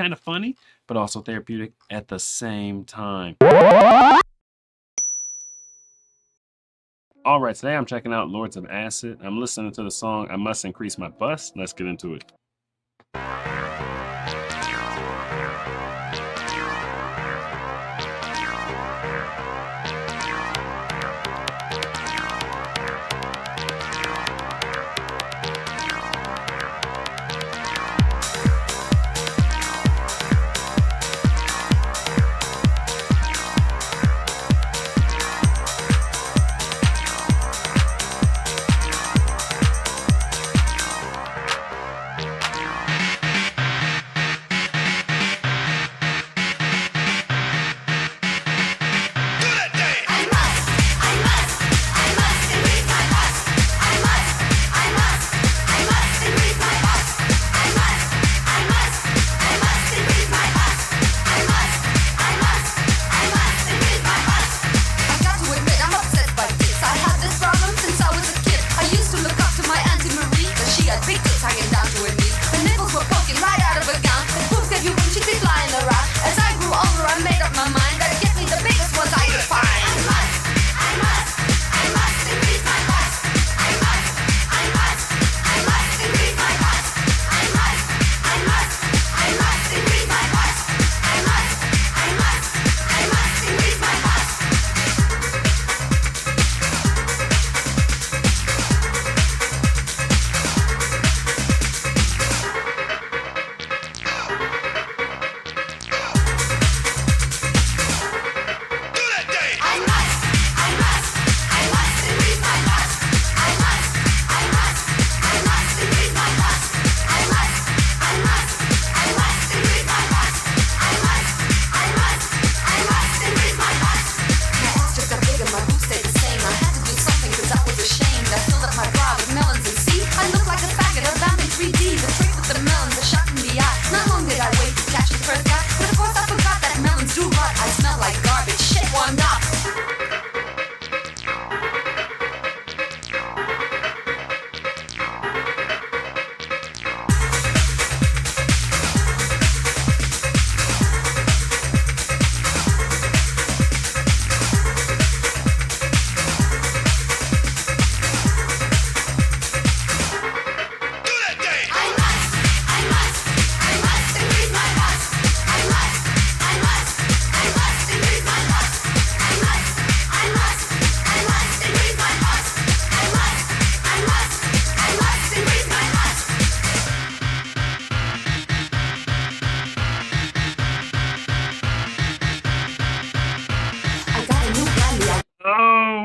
kind of funny, but also therapeutic at the same time. All right, today I'm checking out Lords of Acid. I'm listening to the song I Must Increase My Bust. Let's get into it.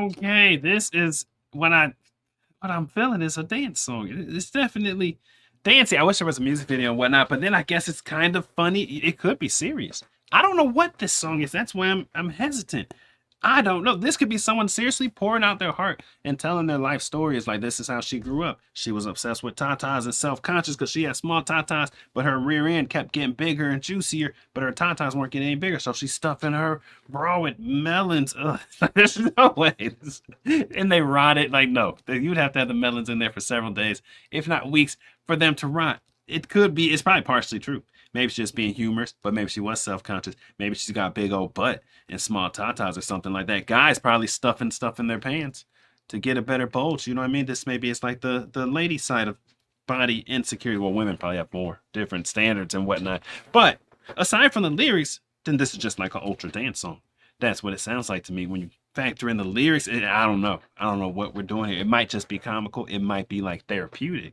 Okay, this is what I'm feeling is a dance song. It's definitely dancey. I wish there was a music video and whatnot, but then I guess it's kind of funny. It could be serious. I don't know what this song is. That's why I'm hesitant. I don't know. This could be someone seriously pouring out their heart and telling their life stories. Like, this is how she grew up. She was obsessed with tatas and self-conscious because she had small tatas, but her rear end kept getting bigger and juicier, but her tatas weren't getting any bigger. So she's stuffing her bra with melons. Ugh. There's no way. And they rot it. Like, no, you'd have to have the melons in there for several days, if not weeks, for them to rot. It could be, it's probably partially true. Maybe she's just being humorous, but maybe she was self-conscious. Maybe she's got a big old butt and small tatas or something like that. Guys probably stuffing stuff in their pants to get a better bulge. You know what I mean? This maybe it's like the lady side of body insecurity. Well, women probably have more different standards and whatnot. But aside from the lyrics, then this is just like an ultra dance song. That's what it sounds like to me. When you factor in the lyrics, I don't know. I don't know what we're doing here. It might just be comical. It might be like therapeutic.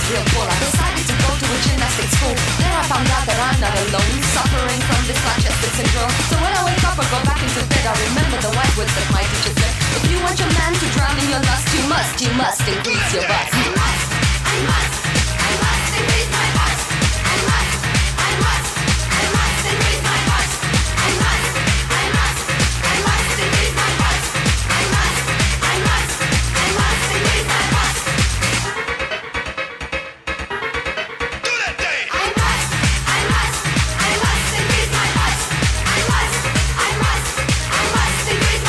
Real cool. I decided to go to a gymnastics school. There I found out that I'm not alone, suffering from this Manchester syndrome. So when I wake up or go back into bed, I remember the wise words that my teacher said. If you want your man to drown in your lust, you must increase your bust. I must increase my bust. I must increase my bust. I must increase my bust. I must increase my bust. I must increase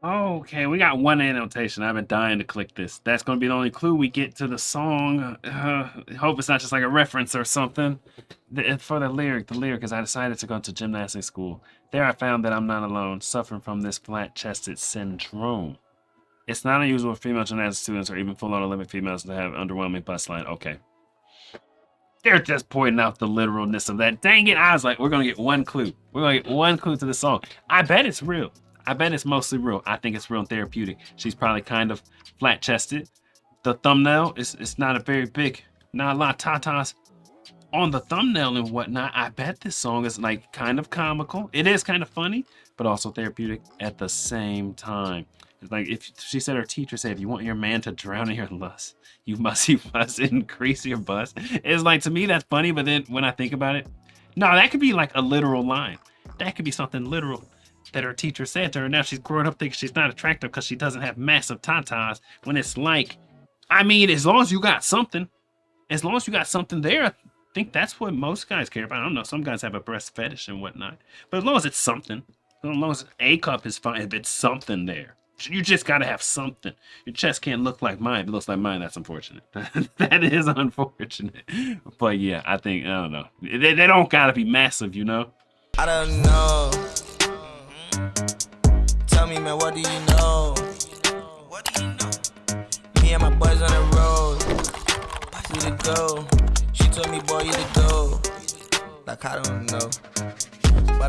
Okay, we got one annotation. I've been dying to click this. That's going to be the only clue we get to the song. Hope it's not just like a reference or something. For the lyric is I decided to go to gymnastics school. There I found that I'm not alone, suffering from this flat-chested syndrome. It's not unusual for female gymnastics students or even full-on Olympic females to have underwhelming bust line. Okay. They're just pointing out the literalness of that. Dang it, I was like, we're going to get one clue. We're going to get one clue to the song. I bet it's real. I bet it's mostly real. I think it's real and therapeutic. She's probably kind of flat-chested. The thumbnail is not a very big, not a lot of tatas on the thumbnail and whatnot. I bet this song is like kind of comical. It is kind of funny, but also therapeutic at the same time. It's like if she said her teacher said, if you want your man to drown in your lust, you must increase your bust. It's like, to me, that's funny, but then when I think about it, no, that could be like a literal line. That could be something literal that her teacher said to her. Now she's growing up thinking she's not attractive because she doesn't have massive tatas, when it's like, I mean, as long as you got something there, I think that's what most guys care about. I don't know, some guys have a breast fetish and whatnot, but as long as it's something, as long as A cup is fine, if it's something there. You just gotta have something. Your chest can't look like mine. If it looks like mine, that's unfortunate. That is unfortunate. But yeah, I think, I don't know. They don't gotta be massive, you know? I don't know. Tell me, man, what do you know? What do you know? Me and my boys on the road. You to go. She told me, boy, you to go. Like, I don't know. But